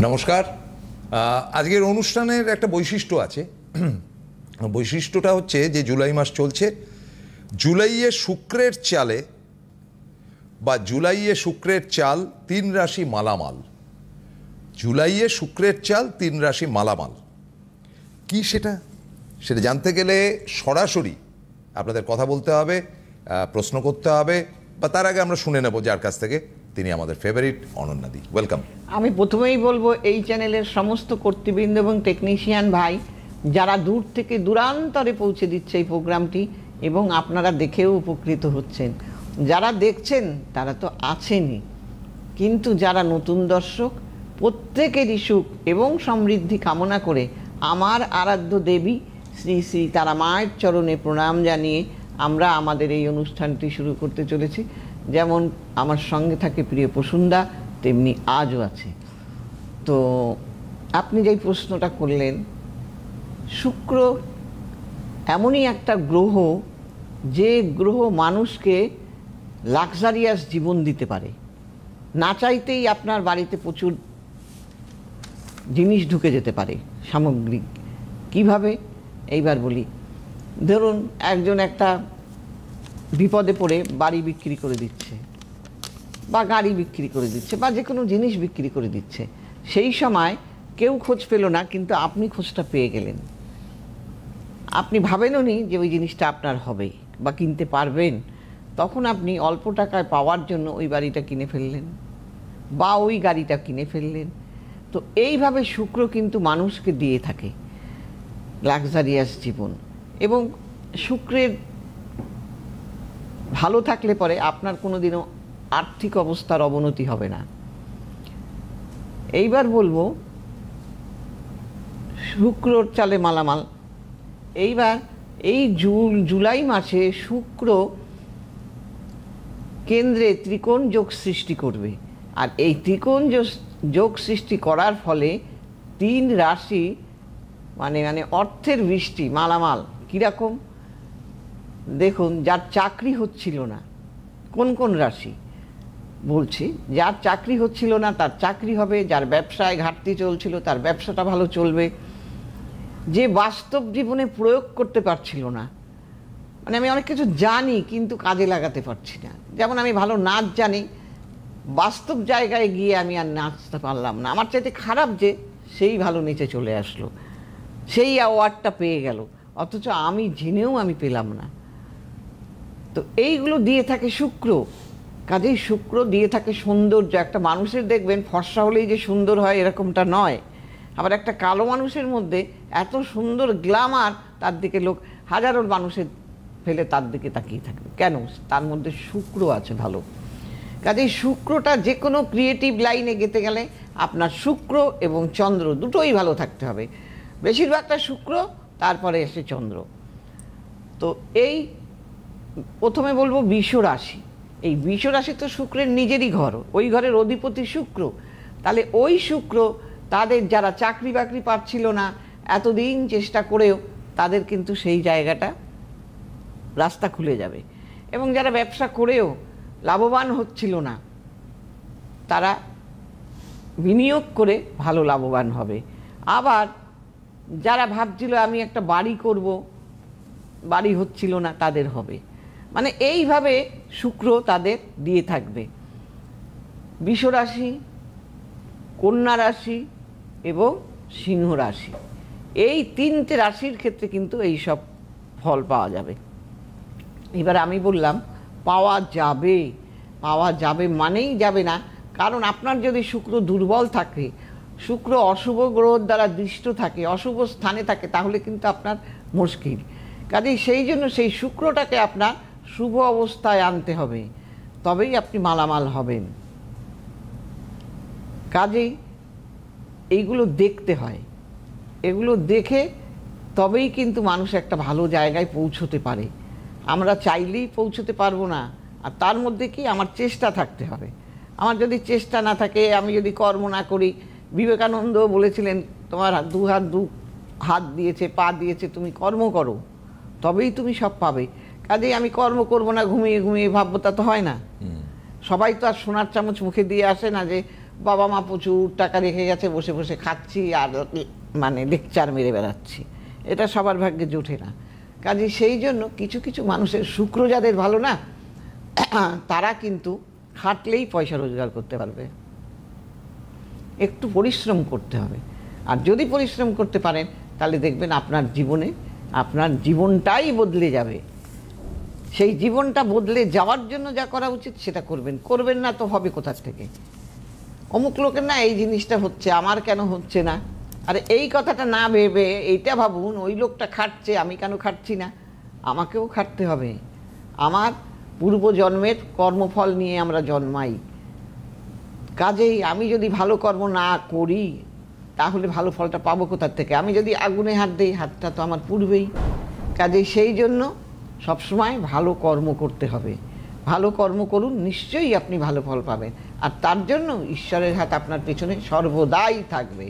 নমস্কার। আজকের অনুষ্ঠানের একটা বৈশিষ্ট্য আছে। বৈশিষ্ট্যটা হচ্ছে যে জুলাই মাস চলছে, জুলাইয়ে শুক্রের চালে বা জুলাইয়ে শুক্রের চাল 3 রাশি মালামাল। জুলাইয়ে শুক্রের চাল 3 রাশি মালামাল কি সেটা জানতে গেলে সরাসরি আপনাদের কথা বলতে হবে, প্রশ্ন করতে হবে, বা তার আগে আমরা শুনে নেব যার কাছ থেকে, তিনি আমাদের ফেভারিট অনন্যাদি। ওয়েলকাম। আমি প্রথমেই বলবো এই চ্যানেলের সমস্ত কর্তৃবৃন্দ এবং টেকনিশিয়ান ভাই যারা দূর থেকে দূরান্তরে পৌঁছে দিচ্ছে এই প্রোগ্রামটি, এবং আপনারা দেখেও উপকৃত হচ্ছেন। যারা দেখছেন তারা তো আছেনই, কিন্তু যারা নতুন দর্শক প্রত্যেকেরই সুখ এবং সমৃদ্ধি কামনা করে আমার আরাধ্য দেবী শ্রী শ্রী তারা মায়ের চরণে প্রণাম জানিয়ে আমরা আমাদের এই অনুষ্ঠানটি শুরু করতে চলেছি। যেমন আমার সঙ্গে থাকে প্রিয় প্রসূনদা, তেমনি আজও আছে। তো আপনি যেই প্রশ্নটা করলেন, শুক্র এমনই একটা গ্রহ যে গ্রহ মানুষকে লাক্সারিয়াস জীবন দিতে পারে। না চাইতেই আপনার বাড়িতে প্রচুর জিনিস ঢুকে যেতে পারে সামগ্রিক। কিভাবে এইবার বলি। ধরুন একজন একটা বিপদে পড়ে বাড়ি বিক্রি করে দিচ্ছে, বা গাড়ি বিক্রি করে দিচ্ছে, বা যে কোনো জিনিস বিক্রি করে দিচ্ছে। সেই সময় কেউ খোঁজ পেল না, কিন্তু আপনি খোঁজটা পেয়ে গেলেন। আপনি ভাবেনও নি যে ওই জিনিসটা আপনার হবে বা কিনতে পারবেন। তখন আপনি অল্প টাকায় পাওয়ার জন্য ওই বাড়িটা কিনে ফেললেন বা ওই গাড়িটা কিনে ফেললেন। তো এইভাবে শুক্র কিন্তু মানুষকে দিয়ে থাকে লাক্সারিয়াস জীবন। এবং শুক্রের ভালো থাকলে পরে আপনার কোনোদিনও আর্থিক অবস্থার অবনতি হবে না। এইবার বলবো শুক্রর চালে মালামাল। এইবার এই জুলাই মাসে শুক্র কেন্দ্রে ত্রিকোণ যোগ সৃষ্টি করবে। আর এই ত্রিকোণ যোগ সৃষ্টি করার ফলে 3 রাশি মানে অর্থের বৃষ্টি, মালামাল। কীরকম দেখুন, যার চাকরি হচ্ছিল না, কোন কোন রাশি বলছি, যার চাকরি হচ্ছিল না তার চাকরি হবে, যার ব্যবসায় ঘাটতি চলছিল তার ব্যবসাটা ভালো চলবে, যে বাস্তব জীবনে প্রয়োগ করতে পারছিল না, মানে আমি অনেক কিছু জানি কিন্তু কাজে লাগাতে পারছি না। যেমন আমি ভালো নাচ জানি, বাস্তব জায়গায় গিয়ে আমি আর নাচতে পারলাম না, আমার চাইতে খারাপ যে সেই ভালো নিচে চলে আসলো, সেই অ্যাওয়ার্ডটা পেয়ে গেল, অথচ আমি জেনেও আমি পেলাম না। তো এইগুলো দিয়ে থাকে শুক্র। কাজেই শুক্র দিয়ে থাকে সৌন্দর্য। একটা মানুষের দেখবেন ফর্সা হলেই যে সুন্দর হয় এরকমটা নয়। আবার একটা কালো মানুষের মধ্যে এত সুন্দর গ্ল্যামার, তার দিকে লোক হাজারো মানুষের ফেলে তার দিকে তাকিয়ে থাকবে। কেন? তার মধ্যে শুক্র আছে ভালো। কাজেই শুক্রটা যে কোনো ক্রিয়েটিভ লাইনে যেতে গেলে আপনার শুক্র এবং চন্দ্র দুটোই ভালো থাকতে হবে। বেশিরভাগটা শুক্র, তারপরে এসে চন্দ্র। তো এই প্রথমে বলবো বৃষ রাশি। এই বৃষ রাশি তো শুক্রের নিজেরই ঘর, ওই ঘরের অধিপতি শুক্র। তাহলে ওই শুক্র তাদের যারা চাকরি বাকরি পাচ্ছিল না এতদিন চেষ্টা করেও, তাদের কিন্তু সেই জায়গাটা রাস্তা খুলে যাবে। এবং যারা ব্যবসা করেও লাভবান হচ্ছিল না, তারা বিনিয়োগ করে ভালো লাভবান হবে। আবার যারা ভাবছিল আমি একটা বাড়ি করব, বাড়ি হচ্ছিল না, তাদের হবে। মানে এইভাবে শুক্র তাদের দিয়ে থাকবে। বৃষ রাশি, কন্যা রাশি এবং সিংহ রাশি, এই 3টে রাশির ক্ষেত্রে কিন্তু এই সব ফল পাওয়া যাবে। এবার আমি বললাম পাওয়া যাবে মানেই যাবে না। কারণ আপনার যদি শুক্র দুর্বল থাকে, শুক্র অশুভ গ্রহের দ্বারা দৃষ্ট থাকে, অশুভ স্থানে থাকে, তাহলে কিন্তু আপনার মুশকিল। কাজেই সেই জন্য সেই শুক্রটাকে আপনার শুভ অবস্থায় আনতে হবে, তবেই আপনি মালামাল হবেন। কাজেই এইগুলো দেখতে হয়, এগুলো দেখে তবেই কিন্তু মানুষ একটা ভালো জায়গায় পৌঁছতে পারে। আমরা চাইলেই পৌঁছতে পারবো না। আর তার মধ্যে কি আমার চেষ্টা থাকতে হবে। আমার যদি চেষ্টা না থাকে, আমি যদি কর্ম না করি, বিবেকানন্দ বলেছিলেন তোমার দু হাত দিয়েছে, পা দিয়েছে, তুমি কর্ম করো, তবেই তুমি সব পাবে। কাজেই আমি কর্ম করব না, ঘুমিয়ে ঘুমিয়ে ভাববো, তা তো হয় না। সবাই তো আর সোনার চামচ মুখে দিয়ে আসে না যে বাবা মা প্রচুর টাকা রেখে গেছে, বসে বসে খাচ্ছি আর মানে লেকচার মেরে বেড়াচ্ছি। এটা সবার ভাগ্যে জোটে না। কাজে সেই জন্য কিছু কিছু মানুষের শুক্র যাদের ভালো না, তারা কিন্তু খাটলেই পয়সা রোজগার করতে পারবে। একটু পরিশ্রম করতে হবে। আর যদি পরিশ্রম করতে পারেন তাহলে দেখবেন আপনার জীবনে আপনার জীবনটাই বদলে যাবে। সেই জীবনটা বদলে যাওয়ার জন্য যা করা উচিত সেটা করবেন। করবেন না তো হবে কোথার থেকে? অমুক লোকের না এই জিনিসটা হচ্ছে, আমার কেন হচ্ছে না? আরে এই কথাটা না ভেবে এইটা ভাবুন, ওই লোকটা খাটছে, আমি কেন খাটছি না? আমাকেও খাটতে হবে। আমার পূর্বজন্মের কর্মফল নিয়ে আমরা জন্মাই। কাজেই আমি যদি ভালো কর্ম না করি তাহলে ভালো ফলটা পাবো কোথার থেকে? আমি যদি আগুনে হাত দিই, হাতটা তো আমার পুড়বেই। কাজেই সেই জন্য সবসময় ভালো কর্ম করতে হবে। ভালো কর্ম করুন, নিশ্চয়ই আপনি ভালো ফল পাবেন। আর তার জন্য ঈশ্বরের হাত আপনার পেছনে সর্বদাই থাকবে।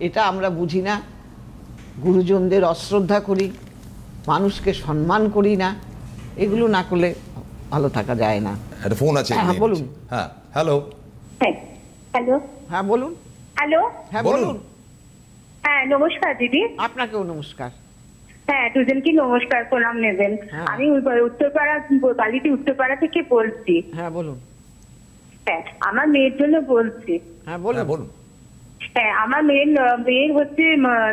এটা আমরা বুঝি না, গুরুজনদের অশ্রদ্ধা করি, মানুষকে সম্মান করি না। এগুলো না করলে ভালো থাকা যায় না। একটা ফোন আছে, হ্যাঁ, বলুন। হ্যাঁ, হ্যালো। হ্যালো। হ্যাঁ বলুন। হ্যালো। হ্যাঁ বলুন। বলুন। হ্যাঁ, নমস্কার দিদি। আপনাকেও নমস্কার। হ্যাঁ, দুজনকে নমস্কার, প্রণাম নেবেন। হ্যাঁ। আমি উত্তরপাড়া, বালিতে উত্তরপাড়া থেকে বলছি। হ্যাঁ বলুন। হ্যাঁ, আমার মেয়ের জন্য বলছি। হ্যাঁ বলুন। হ্যাঁ, বলুন। হ্যাঁ, আমার মেয়ের হচ্ছে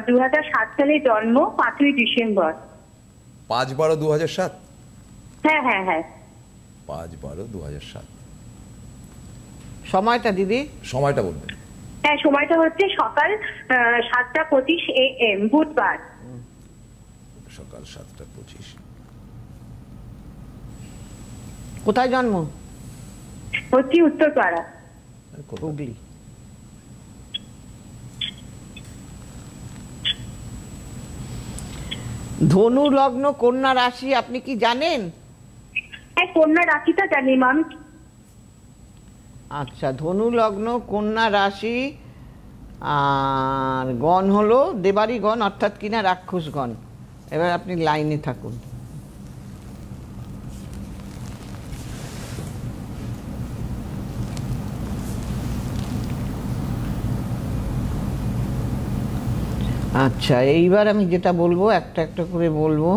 2007 সালে জন্ম, 5ই ডিসেম্বর। 5/12/2007। হ্যাঁ হ্যাঁ হ্যাঁ। 5/12/2007। সময়টা দিদি? সময়টা বলবেন। হ্যাঁ, সময়টা হচ্ছে সকাল 7:25 AM, বুধবার। সকাল 7:25। কোথায় জন্ম? হচ্ছে উত্তরপাড়া। হুগলি। ধনু লগ্ন, কন্যা রাশি, আপনি কি জানেন? হ্যাঁ, কন্যা রাশিটা জানি ম্যাম। আচ্ছা, ধনু লগ্ন, কন্যা রাশি, আর গণ হলো দেবারি গণ, অর্থাৎ কিনা রাক্ষস গণ। এবার আপনি লাইনে থাকুন। আচ্ছা, এইবার আমি যেটা বলবো একটা একটা করে বলবো।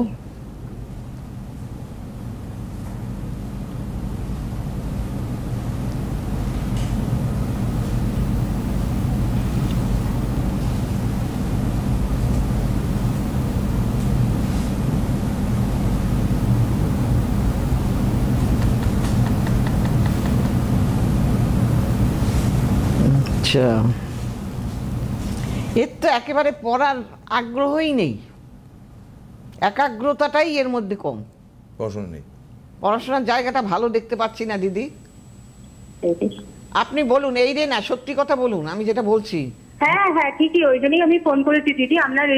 আচ্ছা, এর তো একেবারে পড়ার আগ্রহই নেই, একাগ্রতাটাই এর মধ্যে কম। পড়াশোনা নেই, পড়াশোনার জায়গাটা ভালো দেখতে পাচ্ছি না দিদি। আপনি বলুন, এই রে না, সত্যি কথা বলুন, আমি যেটা বলছি। হ্যাঁ হ্যাঁ, ঠিকই, ওই জন্যই আমি ফোন করেছি দিদি। আপনার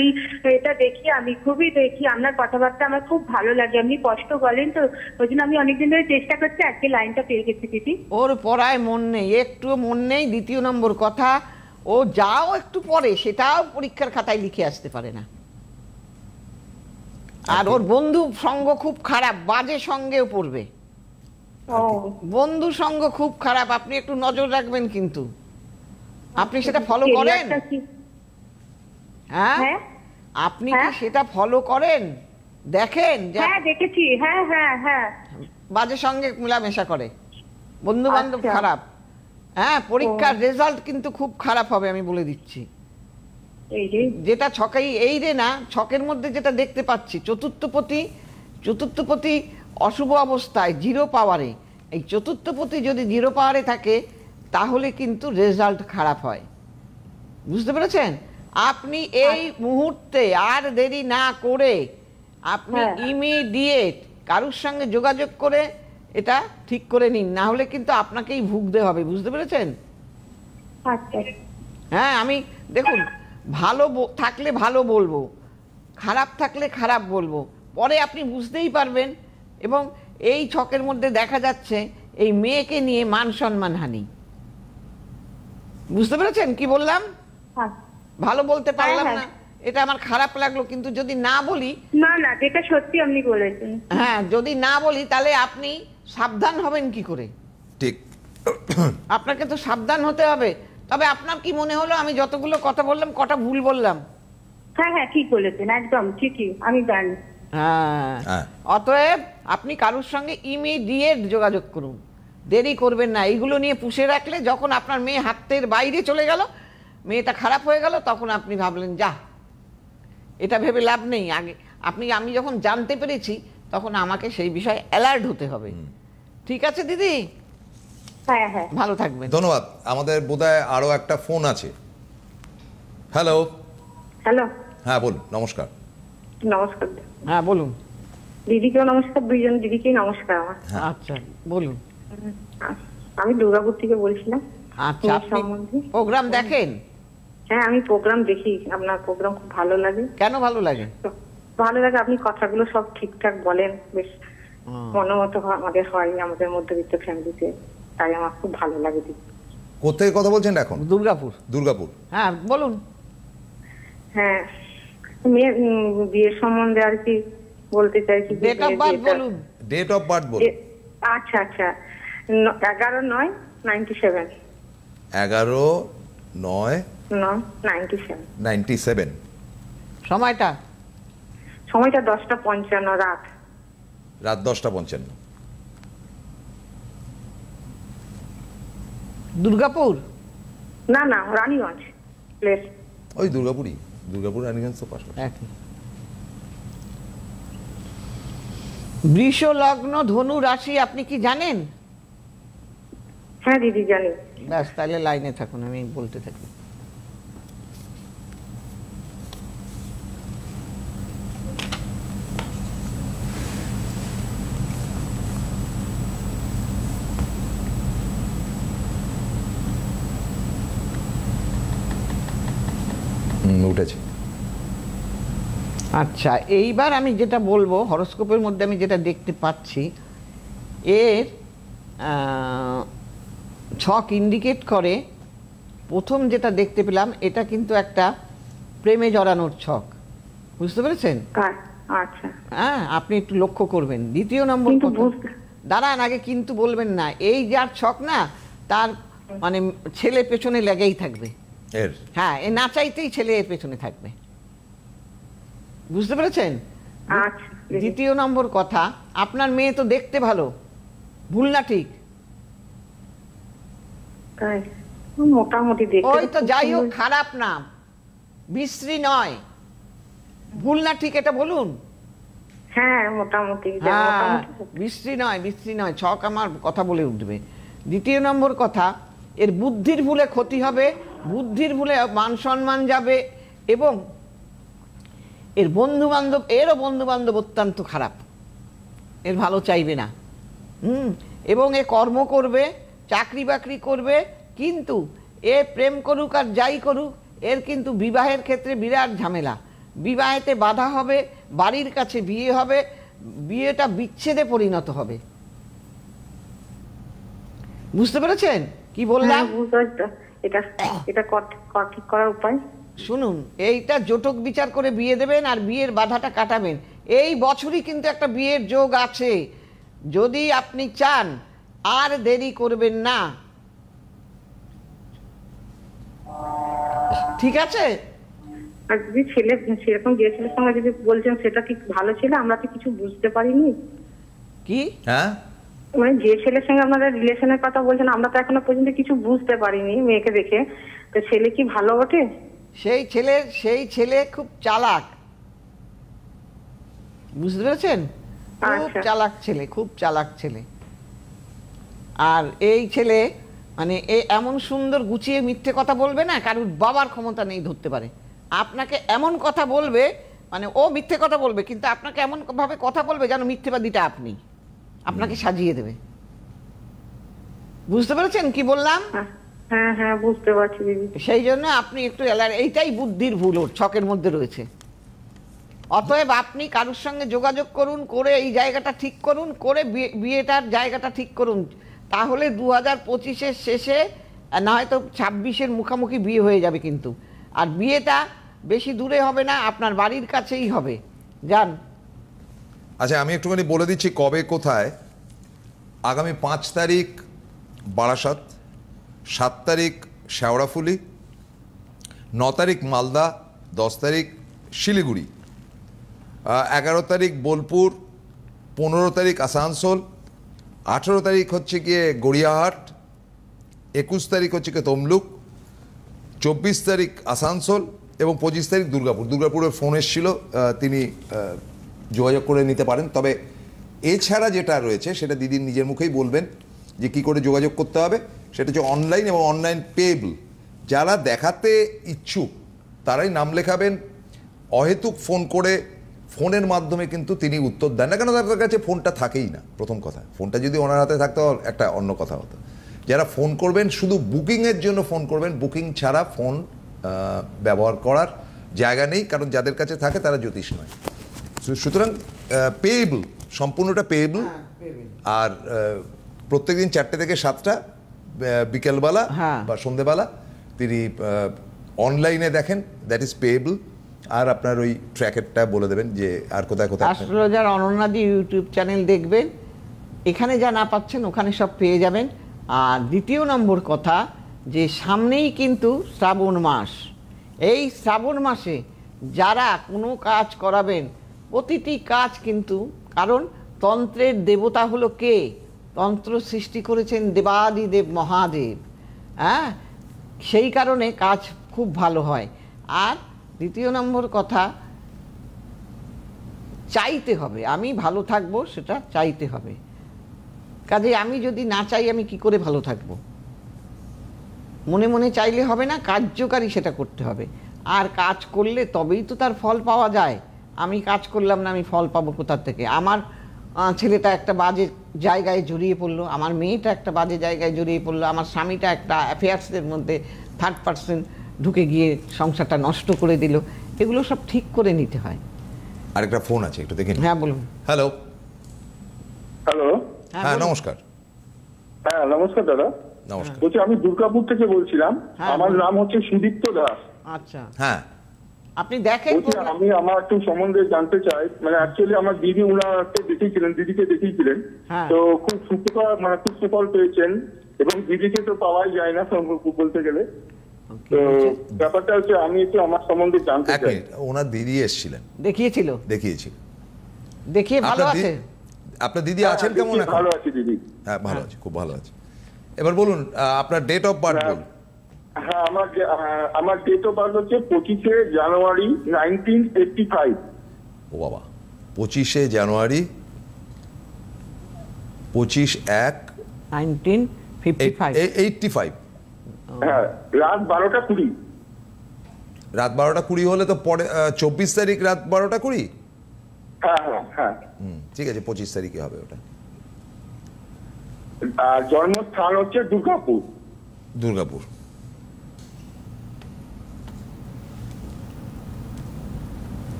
এটা দেখি, আমি খুবই দেখি আপনার কথাবার্তা, আমার খুব ভালো লাগে। আপনি স্পষ্ট বলেন তো, ওই জন্য আমি অনেকদিন ধরে চেষ্টা করছি, আজকে লাইনটা পেয়ে গেছি দিদি। ওর পড়ায় মন নেই, একটুও মন নেই। দ্বিতীয় নম্বর কথা, ও যাও একটু পড়ে সেটাও পরীক্ষার খাতায় লিখে আসতে পারে না। আর ওর বন্ধু সঙ্গ খুব খারাপ, বাজে সঙ্গেও পড়বে। ও, বন্ধু সঙ্গ খুব খারাপ, আপনি একটু নজর রাখবেন কিন্তু। আপনি সেটা ফলো করেন? কেরিয়ারটা কি? হ্যাঁ, হ্যাঁ। আপনি কি হ্যাঁ। সেটা ফলো করেন? দেখেন যে হ্যাঁ, দেখেছি। হ্যাঁ হ্যাঁ হ্যাঁ। বাজে সঙ্গে মেলামেশা করে, বন্ধু বান্ধব আচ্ছা। খারাপ। হ্যাঁ, পরীক্ষার রেজাল্ট কিন্তু খুব খারাপ হবে, আমি বলে দিচ্ছি। এই যে যেটা ছকেই এই রে না, ছকের মধ্যে যেটা দেখতে পাচ্ছি, চতুর্থপতি অশুভ অবস্থায়, জিরো পাওয়ারে। এই চতুর্থপতি যদি জিরো পাওয়ারে থাকে তাহলে কিন্তু রেজাল্ট খারাপ হয়, বুঝতে পেরেছেন? আপনি এই মুহূর্তে আর দেরি না করে আপনি হ্যাঁ। ইমিডিয়েট কারুর সঙ্গে যোগাযোগ করে এটা ঠিক করে নিন, না হলে কিন্তু আপনাকেই ভুগতে হবে, বুঝতে পেরেছেন? আচ্ছা। হ্যাঁ, আমি দেখুন, ভালো থাকলে ভালো বলবো, খারাপ থাকলে খারাপ বলবো, পরে আপনি বুঝতেই পারবেন। এবং এই ছকের মধ্যে দেখা যাচ্ছে এই মেয়েকে নিয়ে মান সম্মান হানি, বুঝতে পেরেছেন কি বললাম? ভালো বলতে পারলাম হ্যাঁ, না, এটা আমার খারাপ লাগলো। কিন্তু যদি না বলি, না না, যেটা সত্যি আপনি বলেছেন। হ্যাঁ, যদি না বলি তাহলে আপনি সাবধান হবেন কি করে? ঠিক। আপনাকে তো সাবধান হতে হবে। তবে আপনার কি মনে হলো আমি যতগুলো কথা বললাম কটা ভুল বললাম? হ্যাঁ হ্যাঁ ঠিক বলেছেন, একদম ঠিকই, আমি জানি। হ্যাঁ, অতএব আপনি কারোর সঙ্গে ইমিডিয়েট যোগাযোগ করুন, দেরি করবেন না। এইগুলো নিয়ে পুষে রাখলে যখন আপনার মেয়ে হাতের বাইরে চলে গেল, মেয়েটা খারাপ হয়ে গেল, তখন আপনি ভাবলেন যা, এটা ভেবে লাভ নেই। আগে আমি যখন জানতে পেরেছি তখন আমাকে সেই বিষয়ে অ্যালার্ট হতে হবে। ঠিক আছে দিদি, হ্যাঁ হ্যাঁ ভালো থাকবেন। ধন্যবাদ। আমাদের বোধহয় আরো একটা ফোন আছে। হ্যালো। হ্যালো, হ্যাঁ বলুন, নমস্কার। নমস্কার। হ্যাঁ বলুন। দিদিকেও নমস্কার, দুইজন দিদিকেই নমস্কার আমার। আচ্ছা বলুন। আমি দুর্গাপুর থেকে বলছিলাম। আচ্ছা, এই আপনি সম্বন্ধে। প্রোগ্রাম দেখেন? হ্যাঁ আমি প্রোগ্রাম দেখি, আপনার প্রোগ্রাম খুব ভালো লাগে। কেন ভালো লাগে? তো ভালো লাগে, আপনি কথাগুলো সব ঠিকঠাক বলেন, বেশ মনোমত আমাদের হয় আমাদের মধ্যবিত্ত ফ্যামিলিতে, তাই আমার খুব ভালো লাগে দিদি। কোথায় কথা বলছেন এখন? দুর্গাপুর। দুর্গাপুর। হ্যাঁ বলুন। হ্যাঁ, মেয়ের বিয়ের সম্বন্ধে আর কি বলতে চাইছি। ডেট অফ বার্থ বলুন। ডেট অফ বার্থ বলুন। আচ্ছা আচ্ছা, 11/9/97। 11/9/97। সময়টা? সময়টা 10:55 রাত। রাত 10:55। দুর্গাপুর? না না, রানীগঞ্জ প্লেস। ওই দুর্গাপুরই, দুর্গাপুর রানীগঞ্জ তো পাশাপাশি। বৃষ লগ্ন ধনু রাশি আপনি কি জানেন? হ্যাঁ দিদি জানি। ব্যাস, তাহলে লাইনে থাকুন, আমি বলতে থাকি। উঠেছে। আচ্ছা, এইবার আমি যেটা বলবো, হরোস্কোপের মধ্যে আমি যেটা দেখতে পাচ্ছি, এর ছক ইন্ডিকেট করে। প্রথম যেটা দেখতে পেলাম, এটা কিন্তু একটা প্রেমে জড়ানোর ছক, বুঝতে পেরেছেন? আচ্ছা হ্যাঁ, আপনি একটু লক্ষ্য করবেন। দ্বিতীয় নম্বর দাঁড়ান, আগে কিন্তু বলবেন না। এই যার ছক না, তার মানে ছেলে পেছনে লেগেই থাকবে। হ্যাঁ, এ না চাইতেই ছেলে এর পেছনে থাকবে, বুঝতে পেরেছেন? দ্বিতীয় নম্বর কথা, আপনার মেয়ে তো দেখতে ভালো, ভুল না ঠিক? মোটামুটি ওই তো, যাই হোক, খারাপ না, বিশ্রী নয়, ভুল না ঠিক এটা বলুন। হ্যাঁ মোটামুটি, বিশ্রী নয়, বিশ্রী নয়, ছক আমার কথা বলে উঠবে। দ্বিতীয় নম্বর কথা, এর বুদ্ধির ভুলে ক্ষতি হবে, বুদ্ধির ভুলে মান সম্মান যাবে, এবং এর বন্ধু বান্ধব, এরও বন্ধু বান্ধব অত্যন্ত খারাপ, এর ভালো চাইবে না। এবং এ কর্ম করবে, চাকরি বাকরি করবে, কিন্তু এ প্রেম করুক আর যাই করুক, এর কিন্তু বিবাহের ক্ষেত্রে বিরাট ঝামেলা। বিবাহেতে বাধা হবে, বাড়ির কাছে বিয়ে হবে, বিয়েটা বিচ্ছেদে পরিণত হবে। বুঝতে পেরেছেন কি বললাম? এটা ঠিক করার উপায় শুনুন, এইটা জটক বিচার করে বিয়ে দেবেন আর বিয়ের বাধাটা কাটাবেন। এই বছরই কিন্তু একটা বিয়ের যোগ আছে, যদি আপনি চান, আর দেরি করবেন না, ঠিক আছে? আর যদি ছেলে সেরকম যে ছেলের সঙ্গে যদি বলছেন, সেটা কি ভালো ছিল? আমরা তো কিছু বুঝতে পারিনি। কি? হ্যাঁ, মানে যে ছেলের সঙ্গে আপনারা রিলেশনের কথা বলছেন, আমরা তো এখনো পর্যন্ত কিছু বুঝতে পারিনি মেয়েকে দেখে। তো ছেলে কি ভালো ওঠে? সেই ছেলে খুব চালাক, বুঝতে পেরেছেন? খুব চালাক ছেলে, খুব চালাক ছেলে। আর এই ছেলে মানে এমন সুন্দর গুছিয়ে মিথ্যে কথা বলবে না, কারুর বাবার ক্ষমতা নেই ধরতে পারে। আপনাকে এমন কথা বলবে, মানে ও মিথ্যে কথা বলবে, কিন্তু আপনাকে এমন ভাবে কথা বলবে যেন মিথ্যেবাদীটা আপনি, আপনাকে সাজিয়ে দেবে। বুঝতে পেরেছেন কি বললাম? হ্যাঁ হ্যাঁ বুঝতে পারছি দিদি। সেই জন্য আপনি একটু এইটাই বুদ্ধির ভুল ওর ছকের মধ্যে রয়েছে। অতএব আপনি কারুর সঙ্গে যোগাযোগ করুন, করে এই জায়গাটা ঠিক করুন, করে বিয়েটার জায়গাটা ঠিক করুন। তাহলে 2025-এর শেষে, না হয়তো 26-এর মুখামুখি বিয়ে হয়ে যাবে। কিন্তু আর বিয়েটা বেশি দূরে হবে না, আপনার বাড়ির কাছেই হবে। যান। আচ্ছা, আমি একটুখানি বলে দিচ্ছি কবে কোথায়। আগামী 5 তারিখ বারাসাত, 7 তারিখ শেওড়াফুলি, 9 তারিখ মালদা, 10 তারিখ শিলিগুড়ি, 11 তারিখ বোলপুর, 15 তারিখ আসানসোল, 18 তারিখ হচ্ছে গিয়ে গড়িয়াহাট, 21 তারিখ হচ্ছে গিয়ে তমলুক, 24 তারিখ আসানসোল এবং 25 তারিখ দুর্গাপুর। দুর্গাপুরের ফোন এসেছিল, তিনি যোগাযোগ করে নিতে পারেন। তবে এছাড়া যেটা রয়েছে সেটা দিদির নিজের মুখেই বলবেন যে কি করে যোগাযোগ করতে হবে। সেটা হচ্ছে অনলাইন এবং অনলাইন পেয়েবল। যারা দেখাতে ইচ্ছুক তারাই নাম লেখাবেন। অহেতুক ফোন করে ফোনের মাধ্যমে কিন্তু তিনি উত্তর দেন না, কেন তার কাছে ফোনটা থাকেই না। প্রথম কথা, ফোনটা যদি ওনার হাতে থাকতো একটা অন্য কথা হতো। যারা ফোন করবেন শুধু বুকিংয়ের জন্য ফোন করবেন, বুকিং ছাড়া ফোন ব্যবহার করার জায়গা নেই, কারণ যাদের কাছে থাকে তারা জ্যোতিষ নয়। সুতরাং পেয়েবল, সম্পূর্ণটা পেয়েবল। আর প্রত্যেকদিন 4টে থেকে 7টা বিকেলবেলা বা সন্ধেবেলা তিনি অনলাইনে দেখেন, দ্যাট ইজ পেয়েবল। আর আপনার ওই ট্র্যাকেরটা বলে দেবেন যে আর কোথায় কোথায়। অ্যাস্ট্রোলজার অনন্যাদি ইউটিউব চ্যানেল দেখবেন, এখানে যা না পাচ্ছেন ওখানে সব পেয়ে যাবেন। আর দ্বিতীয় নম্বর কথা, যে সামনেই কিন্তু শ্রাবণ মাস। এই শ্রাবণ মাসে যারা কোনো কাজ করাবেন, প্রতিটি কাজ কিন্তু, কারণ তন্ত্রের দেবতা হলো কে? তন্ত্র সৃষ্টি করেছেন দেবাদিদেব মহাদেব। হ্যাঁ, সেই কারণে কাজ খুব ভালো হয়। আর দ্বিতীয় নম্বর কথা, চাইতে হবে। আমি ভালো থাকবো, সেটা চাইতে হবে। কাজে আমি যদি না চাই, আমি কি করে ভালো থাকবো? মনে মনে চাইলে হবে না, কার্যকারী সেটা করতে হবে। আর কাজ করলে তবেই তো তার ফল পাওয়া যায়। আমি কাজ করলাম না, আমি ফল পাবো কোথা থেকে? আমার ছেলেটা একটা বাজে জায়গায় জড়িয়ে পড়লো, আমার মেয়েটা একটা বাজে জায়গায় জড়িয়ে পড়লো, আমার স্বামীটা একটা অ্যাফেয়ার্সের মধ্যে থার্ড পার্সন ঢুকে গিয়ে সংসারটা নষ্ট করে দিল। এগুলো সব ঠিক করে নিতে হয়। আরেকটা ফোন আছে, একটু দেখেন। হ্যাঁ বলুন। হ্যালো। হ্যালো। হ্যাঁ নমস্কার। হ্যাঁ নমস্কার দাদা। নমস্কার। বলছি আমি দুর্গাপুর থেকে বলছিলাম। আমার নাম হচ্ছে সুদীপ্ত দাস। আচ্ছা, হ্যাঁ আপনি দেখেন। আমি আমার একটু সম্বন্ধে জানতে চাই। মানে অ্যাকচুয়ালি আমার দিদি উনাকে দেখিয়েছিলেন, দিদিকে দেখিয়েছিলেন, তো খুব সুখকর, মানে খুব সুফল পেয়েছেন। এবং দিদিকে তো পাওয়াই যায় না বলতে গেলে। তো ব্যাপারটা হচ্ছে আমি একটু আমার সম্বন্ধে জানতে চাই। ওনার দিদি এসেছিলেন, দেখিয়েছিল, দেখিয়ে ভালো আছে। আপনার দিদি আছেন কেমন? ভালো আছে দিদি। হ্যাঁ ভালো আছে, খুব ভালো আছে। এবার বলুন আপনার ডেট অফ বার্থ বলুন। হ্যাঁ, আমার ডেট অফ বার্থ হচ্ছে 25শে জানুয়ারি 1985। ও বাবা, 25শে জানুয়ারি 25/1/1985। হ্যাঁ, রাত 12টা 20। রাত 12টা 20 হলে তো পরে 24 তারিখ রাত 12টা 20। হ্যাঁ হ্যাঁ হ্যাঁ, ঠিক আছে, 25 তারিখে হবে ওটা। আর জন্মস্থান হচ্ছে দুর্গাপুর। দুর্গাপুর।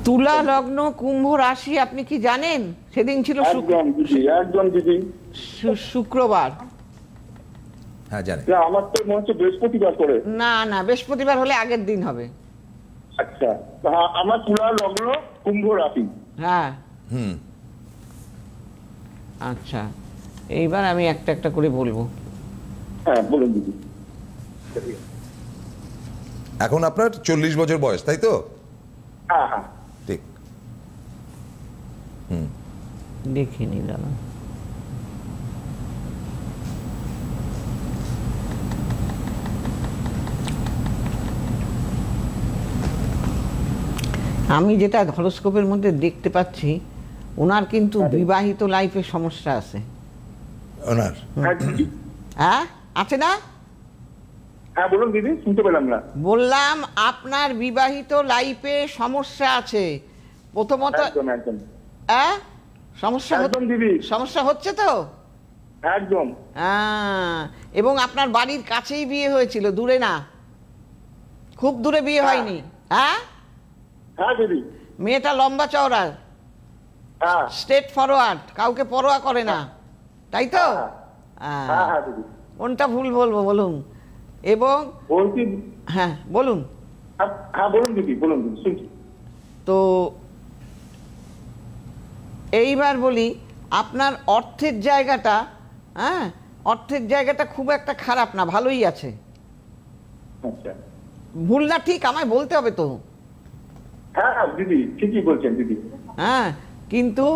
তুলা লগ্ন, কুম্ভ রাশি, আপনি কি জানেন? সেদিন ছিল একদম দিদি শুক্রবার। হ্যাঁ জানেন। আমার তো মনে হচ্ছে বৃহস্পতিবার করে। না না, বৃহস্পতিবার হলে আগের দিন হবে। আচ্ছা, আমার তুলা লগ্ন, কুম্ভ রাশি। হ্যাঁ আচ্ছা, এইবার আমি একটা একটা করে বলবো। হ্যাঁ বলুন দিদি। এখন আপনার 40 বছর বয়স, তাই তো? হ্যাঁ হ্যাঁ ঠিক। দেখিনি দাদা। আমি যেটা হরোস্কোপের মধ্যে দেখতে পাচ্ছি, ওনার কিন্তু বিবাহিত লাইফে সমস্যা আছে। ওনার হ্যাঁ আছে না? হ্যাঁ বলুন দিদি, শুনতে পেলাম না। বললাম আপনার বিবাহিত লাইফে সমস্যা আছে। প্রথমত সমস্যা হচ্ছে তো একদম। এবং আপনার বাড়ির কাছেই বিয়ে হয়েছিল, দূরে না, খুব দূরে বিয়ে হয়নি। হ্যাঁ হ্যাঁ দিদি। মেয়েটা লম্বা চওড়া, স্ট্রেট ফরওয়ার্ড, কাউকে পরোয়া করে না, তাই তো? কোনটা ভুল বলবো বলুন? এবং হ্যাঁ বলুন। হ্যাঁ বলুন দিদি, বলুন শুনছি। তো এইবার বলি, আপনার অর্থের জায়গাটা হ্যাঁ, অর্থের জায়গাটা খুব একটা খারাপ না, ভালোই আছে। আচ্ছা, ভুল না ঠিক আমায় বলতে হবে তো। হ্যাঁ দিদি ঠিকই বলছেন দিদি। হ্যাঁ, কিন্তু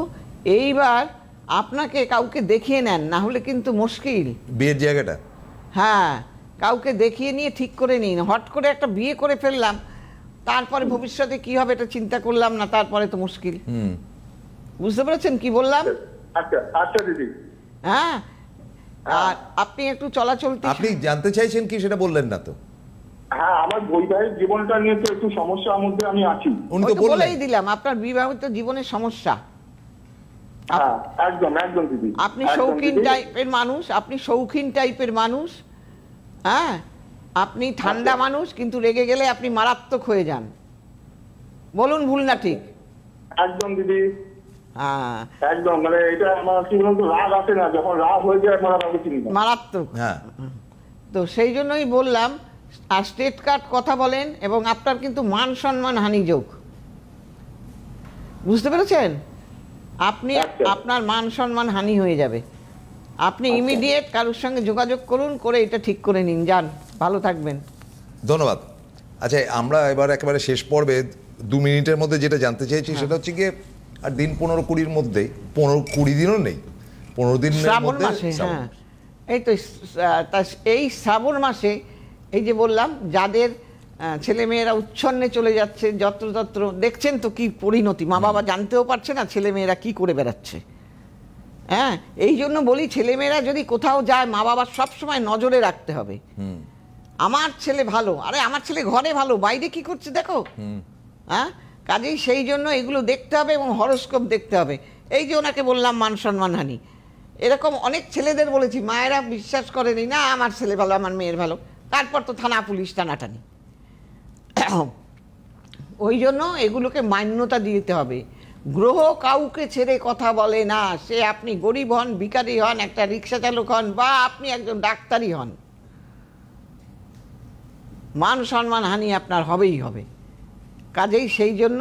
এইবার আপনাকে কাউকে দেখিয়ে নেন, না হলে কিন্তু মুশকিল। বিয়ের জায়গাটা, হ্যাঁ, কাউকে দেখিয়ে নিয়ে ঠিক করে নিন। হট করে একটা বিয়ে করে ফেললাম, তারপরে ভবিষ্যতে কি হবে এটা চিন্তা করলাম না, তারপরে তো মুশকিল। বুঝতে পেরেছেন কি বললাম? আচ্ছা আচ্ছা দিদি। হ্যাঁ, আর আপনি একটু চলাচলতি। আপনি জানতে চাইছেন কি সেটা বললেন না তো? হ্যাঁ, আমার বৈবাহিক জীবনটা নিয়ে তো একটু সমস্যার মধ্যে আমি আছি। উনি তো বলেই দিলাম আপনার বিবাহিত জীবনের সমস্যা। হ্যাঁ একদম একদম দিদি। আপনি শৌখিন টাইপের মানুষ, আপনি শৌখিন টাইপের মানুষ। হ্যাঁ, আপনি ঠান্ডা মানুষ, কিন্তু রেগে গেলে আপনি মারাত্মক হয়ে যান। বলুন ভুল না ঠিক? একদম দিদি। হ্যাঁ, একদম, মানে এটা আমার কি বলতো, রাগ আসে না, যখন রাগ হয়ে যায় মারাত্মক। হ্যাঁ, তো সেই জন্যই বললাম, আর স্ট্রেট কাট কথা বলেন, এবং আপনার কিন্তু মান সম্মান হানি যোগ। বুঝতে পেরেছেন? আপনি আপনার মান সম্মান হানি হয়ে যাবে। আপনি ইমিডিয়েট কারোর সঙ্গে যোগাযোগ করুন, করে এটা ঠিক করে নিন। যান, ভালো থাকবেন। ধন্যবাদ। আচ্ছা, আমরা এবার একেবারে শেষ পর্বে 2 মিনিটের মধ্যে যেটা জানতে চাইছি সেটা হচ্ছে গিয়ে, আর দিন 15-20-র মধ্যে, 15-20 দিনও নেই, 15 দিনের শ্রাবণ মধ্যে। মাসে, হ্যাঁ, এই তো এই শ্রাবণ মাসে, এই যে বললাম, যাদের ছেলেমেয়েরা উচ্ছন্নে চলে যাচ্ছে, যত্রতত্র দেখছেন তো কি পরিণতি, মা বাবা জানতেও পারছে না ছেলেমেয়েরা কি করে বেড়াচ্ছে। হ্যাঁ, এই জন্য বলি, ছেলেমেয়েরা যদি কোথাও যায়, মা বাবা সবসময় নজরে রাখতে হবে। আমার ছেলে ভালো, আরে আমার ছেলে ঘরে ভালো, বাইরে কি করছে দেখো। হ্যাঁ, কাজেই সেই জন্য এগুলো দেখতে হবে, এবং হরোস্কোপ দেখতে হবে। এই যে ওনাকে বললাম মান সম্মানহানি, এরকম অনেক ছেলেদের বলেছি, মায়েরা বিশ্বাস করেনি, না আমার ছেলে ভালো, আমার মেয়ের ভালো, তারপর তো থানা পুলিশ টানাটানি। ওই জন্য এগুলোকে মান্যতা দিতে হবে। গ্রহ কাউকে ছেড়ে কথা বলে না, সে আপনি গরিব হন, ভিখারি হন, একটা রিক্সা চালক হন, বা আপনি একজন ডাক্তারই হন, মান সম্মান হানি আপনার হবেই হবে। কাজেই সেই জন্য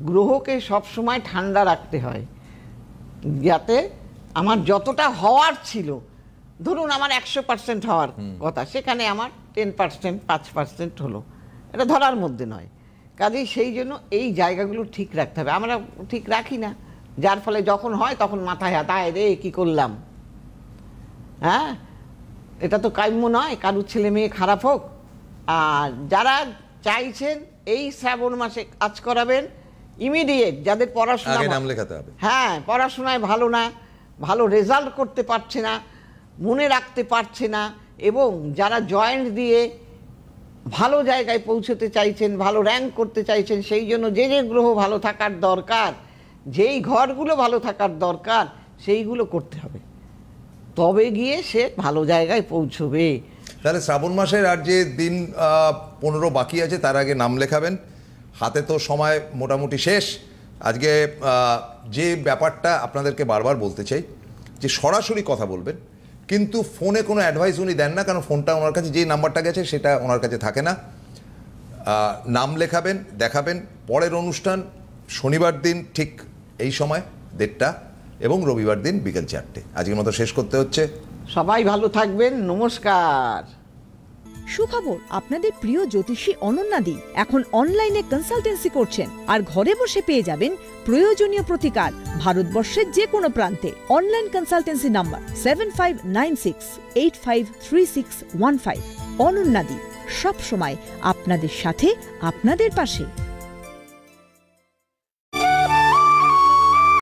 গ্রহকে সবসময় ঠান্ডা রাখতে হয়, যাতে আমার যতটা হওয়ার ছিল, ধরুন আমার 100% হওয়ার কথা, সেখানে আমার 10%, 5% হলো, এটা ধরার মধ্যে নয়। কাজেই সেই জন্য এই জায়গাগুলো ঠিক রাখতে হবে। আমরা ঠিক রাখি না, যার ফলে যখন হয় তখন মাথায় হাতায়, রে কি করলাম। হ্যাঁ, এটা তো কাম্য নয়, কারুর ছেলে মেয়ে খারাপ হোক। আর যারা চাইছেন এই শ্রাবণ মাসে কাজ করাবেন, ইমিডিয়েট, যাদের পড়াশোনা, নাম লেখাতে হবে। হ্যাঁ, পড়াশোনায় ভালো না, ভালো রেজাল্ট করতে পারছে না, মনে রাখতে পারছে না, এবং যারা জয়েন্ট দিয়ে ভালো জায়গায় পৌঁছতে চাইছেন, ভালো র্যাঙ্ক করতে চাইছেন, সেই জন্য যে যে গ্রহ ভালো থাকার দরকার, যেই ঘরগুলো ভালো থাকার দরকার, সেইগুলো করতে হবে, তবে গিয়ে সে ভালো জায়গায় পৌঁছবে। তাহলে শ্রাবণ মাসের আর যে দিন 15 বাকি আছে, তার আগে নাম লেখাবেন। হাতে তো সময় মোটামুটি শেষ। আজকে যে ব্যাপারটা আপনাদেরকে বারবার বলতে চাই, যে সরাসরি কথা বলবেন, কিন্তু ফোনে কোনো অ্যাডভাইস উনি দেন না, কারণ ফোনটা ওনার কাছে, যে নাম্বারটা গেছে সেটা ওনার কাছে থাকে না। নাম লেখাবেন, দেখাবেন। পরের অনুষ্ঠান শনিবার দিন ঠিক এই সময় 1:30, এবং রবিবার দিন বিকেল 4টে। আজকের মতো শেষ করতে হচ্ছে। সবাই ভালো থাকবেন, নমস্কার। সুখবর, আপনাদের প্রিয় জ্যোতিষী অনন্যাদি এখন অনলাইনে কনসালটেন্সি করছেন, আর ঘরে বসে পেয়ে যাবেন প্রয়োজনীয় প্রতিকার ভারতবর্ষের যে কোনো প্রান্তে। Online consultancy number 7596853615। অনন্যাদি, সব সময় আপনাদের সাথে, আপনাদের পাশে।